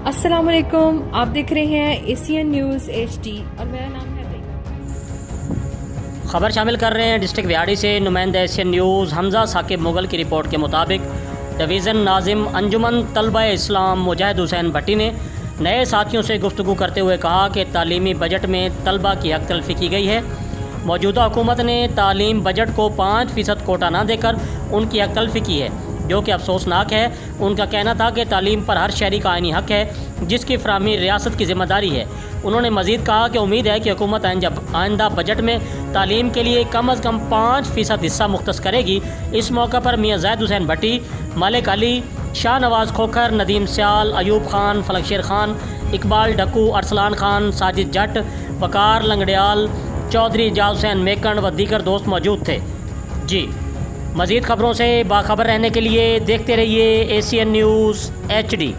अस्सलामुअलैकुम, आप देख रहे हैं एशियन न्यूज़ HD और मेरा नाम है दैना। खबर शामिल कर रहे हैं डिस्ट्रिक्ट विहाड़ी से नुमाइंदा एशियन न्यूज़ हमजा साकिब मुगल की रिपोर्ट के मुताबिक डिवीज़न नाजिम अंजुमन तलबा इस्लाम मुजाहिद हुसैन भट्टी ने नए साथियों से गुफ्तगू करते हुए कहा कि तालीमी बजट में तलबा की हक तलफी की गई है। मौजूदा हुकूमत ने तालीम बजट को 5% कोटा ना देकर उनकी हक तलफी की है, जो कि अफसोसनाक है। उनका कहना था कि तालीम पर हर शहरी का आइनी हक है, जिसकी फराहमी रियासत की ज़िम्मेदारी है। उन्होंने मज़ीद कहा कि उम्मीद है कि हुकूमत आइंदा बजट में तालीम के लिए कम अज़ कम 5% हिस्सा मुख्तस करेगी। इस मौका पर मियाँ ज़ैद हुसैन भट्टी, मलिक अली, शाह नवाज़ खोखर, नदीम सियाल, अयूब खान, फलकशेर खान, इकबाल डक्कू, अरसलान खान, साजिद जट, वकार लंगड़ियाल, चौधरी एजाज हुसैन मेकंड व दीगर दोस्त मौजूद थे। जी, मज़ीद ख़बरों से बाखबर रहने के लिए देखते रहिए एशियन न्यूज़ HD।